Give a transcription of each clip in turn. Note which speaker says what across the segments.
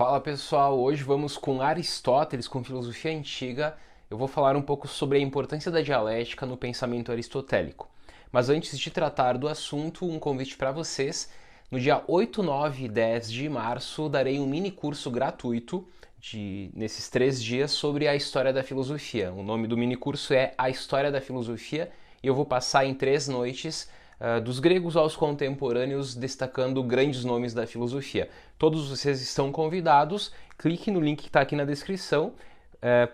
Speaker 1: Fala pessoal, hoje vamos com Aristóteles, com filosofia antiga. Eu vou falar um pouco sobre a importância da dialética no pensamento aristotélico. Mas antes de tratar do assunto, um convite para vocês. No dia 8, 9 e 10 de março, darei um mini curso gratuito nesses 3 dias sobre a história da filosofia. O nome do mini curso é A História da Filosofia e eu vou passar em 3 noites dos gregos aos contemporâneos, destacando grandes nomes da filosofia. Todos vocês estão convidados, clique no link que está aqui na descrição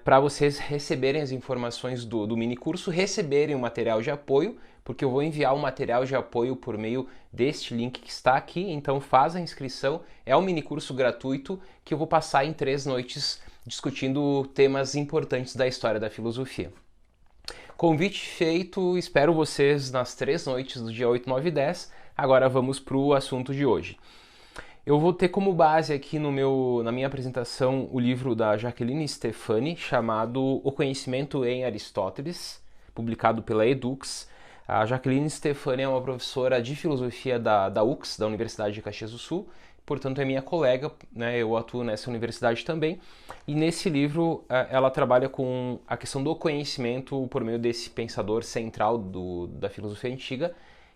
Speaker 1: para vocês receberem as informações do mini curso, receberem o material de apoio, porque eu vou enviar o material de apoio por meio deste link que está aqui, então faz a inscrição, é um mini curso gratuito que eu vou passar em 3 noites discutindo temas importantes da história da filosofia. Convite feito, espero vocês nas 3 noites do dia 8, 9 e 10. Agora vamos para o assunto de hoje. Eu vou ter como base aqui na minha apresentação o livro da Jacqueline Stefani, chamado O Conhecimento em Aristóteles, publicado pela Edux. A Jacqueline Stefani é uma professora de filosofia da UX, da Universidade de Caxias do Sul, portanto é minha colega, né? Eu atuo nessa universidade também, e nesse livro ela trabalha com a questão do conhecimento por meio desse pensador central da filosofia antiga,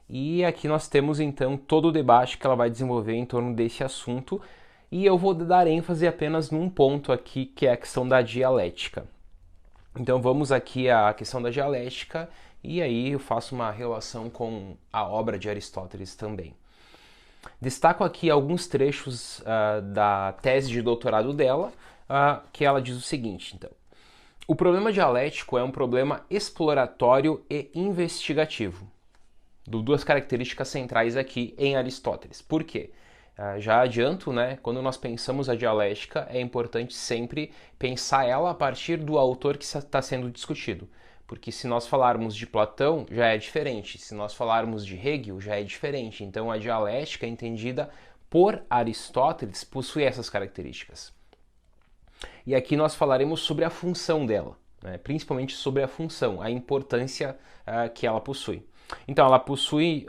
Speaker 1: e aqui nós temos então todo o debate que ela vai desenvolver em torno desse assunto, e eu vou dar ênfase apenas num ponto aqui, que é a questão da dialética. Então vamos aqui à questão da dialética, e aí eu faço uma relação com a obra de Aristóteles também. Destaco aqui alguns trechos da tese de doutorado dela, que ela diz o seguinte, então. O problema dialético é um problema exploratório e investigativo. Duas características centrais aqui em Aristóteles. Por quê? Já adianto, né, quando nós pensamos a dialética, é importante sempre pensar ela a partir do autor que está sendo discutido. Porque se nós falarmos de Platão, já é diferente. Se nós falarmos de Hegel, já é diferente. Então, a dialética, entendida por Aristóteles, possui essas características. E aqui nós falaremos sobre a função dela, né? Principalmente sobre a função, a importância que ela possui. Então, ela possui,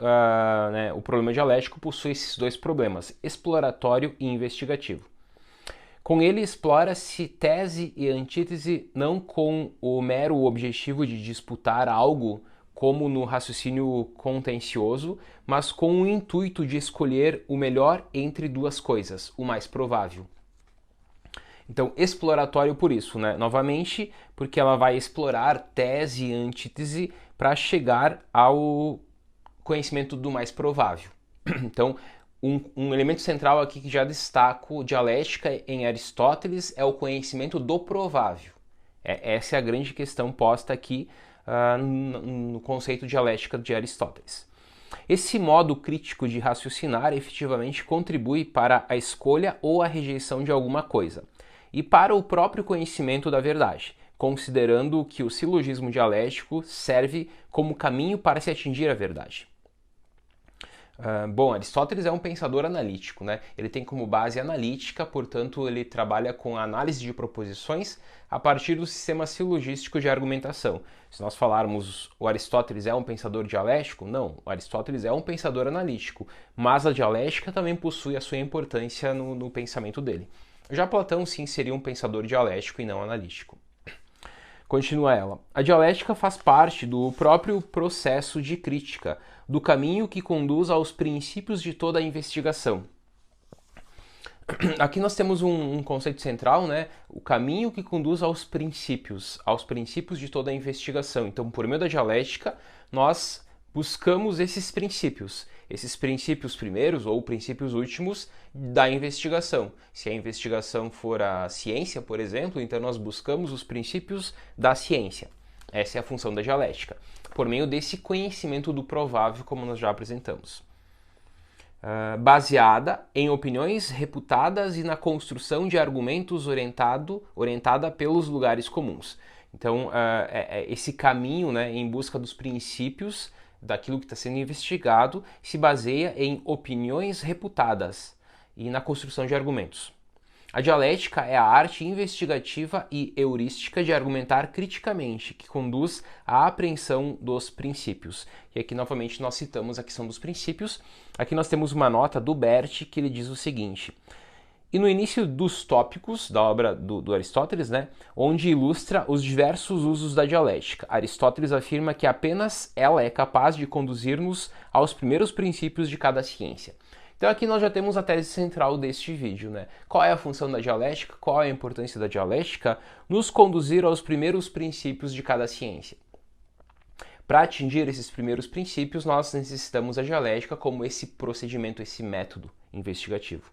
Speaker 1: né, o problema dialético possui esses dois problemas, exploratório e investigativo. Com ele explora-se tese e antítese não com o mero objetivo de disputar algo, como no raciocínio contencioso, mas com o intuito de escolher o melhor entre duas coisas, o mais provável. Então, exploratório por isso, né? Novamente, porque ela vai explorar tese e antítese para chegar ao conhecimento do mais provável. Então, um elemento central aqui que já destaco, dialética em Aristóteles, é o conhecimento do provável. Essa é a grande questão posta aqui no conceito dialética de Aristóteles. Esse modo crítico de raciocinar efetivamente contribui para a escolha ou a rejeição de alguma coisa, e para o próprio conhecimento da verdade, considerando que o silogismo dialético serve como caminho para se atingir a verdade. Bom, Aristóteles é um pensador analítico, né? Ele tem como base analítica, portanto ele trabalha com a análise de proposições a partir do sistema silogístico de argumentação. Se nós falarmos o Aristóteles é um pensador dialético, não, o Aristóteles é um pensador analítico, mas a dialética também possui a sua importância no pensamento dele. Já Platão sim seria um pensador dialético e não analítico. Continua ela. A dialética faz parte do próprio processo de crítica, do caminho que conduz aos princípios de toda a investigação. Aqui nós temos um conceito central, né? O caminho que conduz aos princípios de toda a investigação. Então, por meio da dialética, nós buscamos esses princípios primeiros ou princípios últimos da investigação. Se a investigação for a ciência, por exemplo, então nós buscamos os princípios da ciência. Essa é a função da dialética, por meio desse conhecimento do provável, como nós já apresentamos. Baseada em opiniões reputadas e na construção de argumentos orientada pelos lugares comuns. Então, esse caminho, né, em busca dos princípios daquilo que está sendo investigado se baseia em opiniões reputadas e na construção de argumentos. A dialética é a arte investigativa e heurística de argumentar criticamente, que conduz à apreensão dos princípios. E aqui novamente nós citamos a questão dos princípios. Aqui nós temos uma nota do Bert que ele diz o seguinte: e no início dos tópicos da obra do Aristóteles, né, onde ilustra os diversos usos da dialética. Aristóteles afirma que apenas ela é capaz de conduzir-nos aos primeiros princípios de cada ciência. Então aqui nós já temos a tese central deste vídeo, né? Qual é a função da dialética, qual é a importância da dialética? Nos conduzir aos primeiros princípios de cada ciência. Para atingir esses primeiros princípios, nós necessitamos da dialética como esse procedimento, esse método investigativo.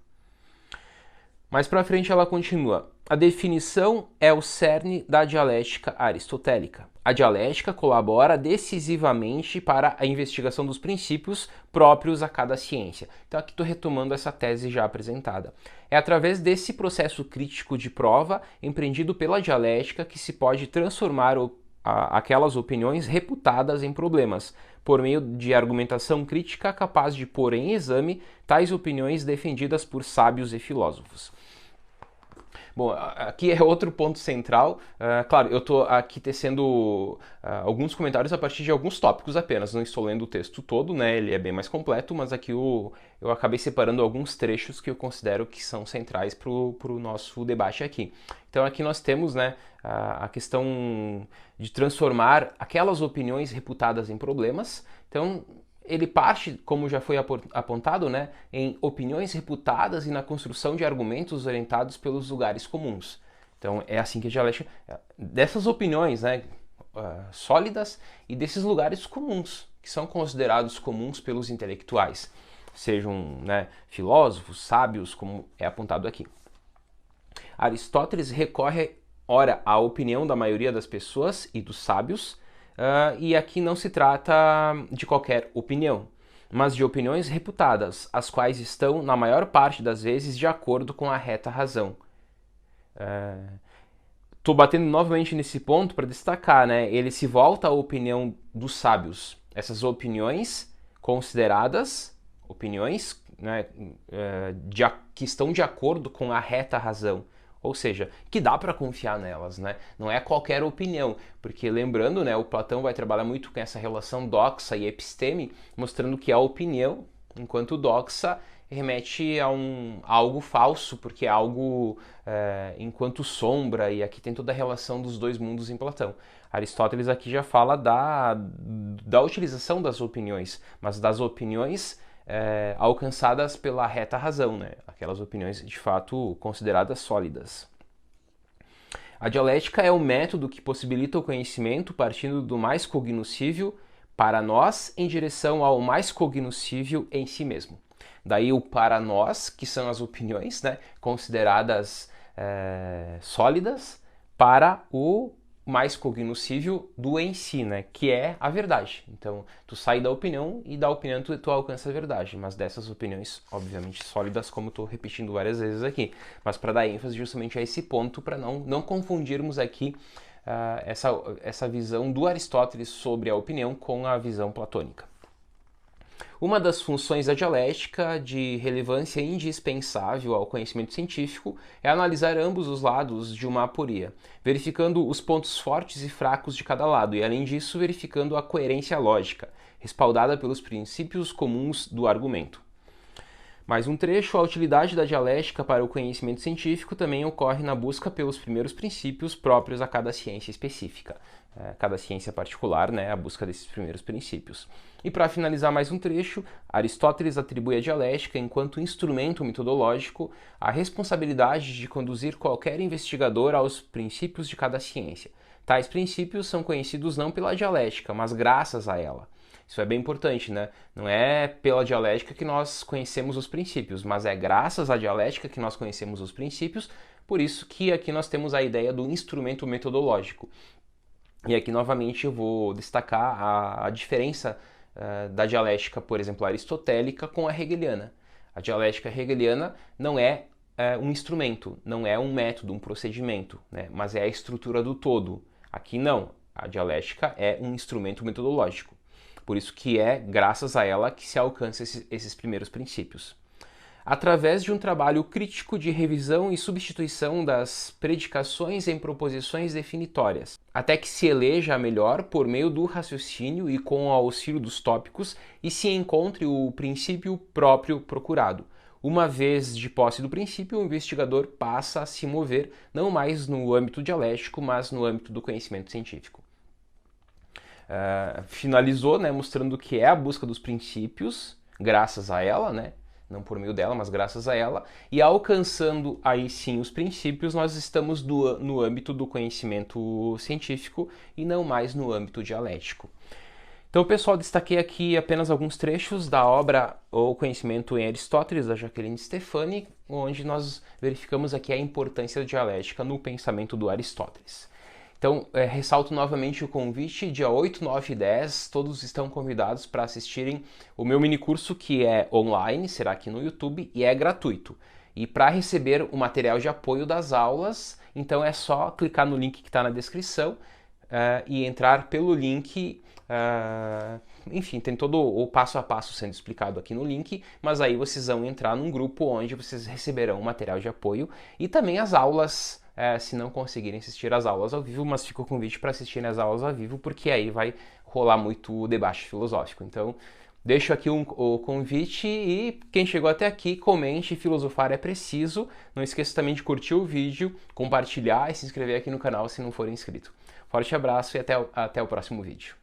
Speaker 1: Mais para frente ela continua. A definição é o cerne da dialética aristotélica. A dialética colabora decisivamente para a investigação dos princípios próprios a cada ciência. Então aqui estou retomando essa tese já apresentada. É através desse processo crítico de prova empreendido pela dialética que se pode transformar aquelas opiniões reputadas em problemas, por meio de argumentação crítica capaz de pôr em exame tais opiniões defendidas por sábios e filósofos. Bom, aqui é outro ponto central. Claro, eu estou aqui tecendo alguns comentários a partir de alguns tópicos apenas, não estou lendo o texto todo, né? Ele é bem mais completo, mas aqui eu acabei separando alguns trechos que eu considero que são centrais para o nosso debate aqui. Então aqui nós temos, né, a questão de transformar aquelas opiniões reputadas em problemas. Então ele parte, como já foi apontado, né, em opiniões reputadas e na construção de argumentos orientados pelos lugares comuns. Então é assim que a dialética, dessas opiniões, né, sólidas e desses lugares comuns, que são considerados comuns pelos intelectuais, sejam, né, filósofos, sábios, como é apontado aqui. Aristóteles recorre, ora, à opinião da maioria das pessoas e dos sábios, e aqui não se trata de qualquer opinião, mas de opiniões reputadas, as quais estão, na maior parte das vezes, de acordo com a reta razão. Estou batendo novamente nesse ponto para destacar, né? Ele se volta à opinião dos sábios. Essas opiniões consideradas, opiniões, né, que estão de acordo com a reta razão. Ou seja, que dá para confiar nelas, né? Não é qualquer opinião, porque lembrando, né, o Platão vai trabalhar muito com essa relação doxa e episteme, mostrando que a opinião, enquanto doxa, remete a algo falso, porque é algo enquanto sombra, e aqui tem toda a relação dos dois mundos em Platão. Aristóteles aqui já fala da utilização das opiniões, mas das opiniões alcançadas pela reta razão, né? Aquelas opiniões de fato consideradas sólidas. A dialética é o método que possibilita o conhecimento partindo do mais cognoscível para nós em direção ao mais cognoscível em si mesmo. Daí o para nós, que são as opiniões, né, consideradas sólidas, para o mais cognoscível do em si, né, que é a verdade. Então, tu sai da opinião e da opinião tu alcança a verdade, mas dessas opiniões, obviamente, sólidas, como estou repetindo várias vezes aqui, mas para dar ênfase justamente a esse ponto, para não confundirmos aqui essa visão do Aristóteles sobre a opinião com a visão platônica. Uma das funções da dialética, de relevância indispensável ao conhecimento científico, é analisar ambos os lados de uma aporia, verificando os pontos fortes e fracos de cada lado e, além disso, verificando a coerência lógica, respaldada pelos princípios comuns do argumento. Mais um trecho, a utilidade da dialética para o conhecimento científico também ocorre na busca pelos primeiros princípios próprios a cada ciência específica. Cada ciência particular, né, a busca desses primeiros princípios. E para finalizar mais um trecho, Aristóteles atribui à dialética, enquanto instrumento metodológico, a responsabilidade de conduzir qualquer investigador aos princípios de cada ciência. Tais princípios são conhecidos não pela dialética, mas graças a ela. Isso é bem importante, né? Não é pela dialética que nós conhecemos os princípios, mas é graças à dialética que nós conhecemos os princípios, por isso que aqui nós temos a ideia do instrumento metodológico. E aqui, novamente, eu vou destacar a diferença da dialética, por exemplo, aristotélica com a hegeliana. A dialética hegeliana não é um instrumento, não é um método, um procedimento, né? Mas é a estrutura do todo. Aqui não. A dialética é um instrumento metodológico. Por isso que é graças a ela que se alcança esses primeiros princípios. Através de um trabalho crítico de revisão e substituição das predicações em proposições definitórias, até que se eleja a melhor por meio do raciocínio e com o auxílio dos tópicos e se encontre o princípio próprio procurado. Uma vez de posse do princípio, o investigador passa a se mover não mais no âmbito dialético, mas no âmbito do conhecimento científico. Finalizou, né, mostrando que é a busca dos princípios, graças a ela, né, não por meio dela, mas graças a ela, e alcançando aí sim os princípios, nós estamos no âmbito do conhecimento científico e não mais no âmbito dialético. Então, pessoal, destaquei aqui apenas alguns trechos da obra O Conhecimento em Aristóteles, da Jacqueline Steffani, onde nós verificamos aqui a importância da dialética no pensamento do Aristóteles. Então, ressalto novamente o convite, dia 8, 9 e 10, todos estão convidados para assistirem o meu minicurso, que é online, será aqui no YouTube, e é gratuito. E para receber o material de apoio das aulas, então é só clicar no link que está na descrição e entrar pelo link. Enfim, tem todo o passo a passo sendo explicado aqui no link, mas aí vocês vão entrar num grupo onde vocês receberão o material de apoio e também as aulas, se não conseguirem assistir as aulas ao vivo, mas fica o convite para assistirem as aulas ao vivo, porque aí vai rolar muito debate filosófico. Então, deixo aqui o convite e quem chegou até aqui, comente, filosofar é preciso. Não esqueça também de curtir o vídeo, compartilhar e se inscrever aqui no canal se não for inscrito. Forte abraço e até o próximo vídeo.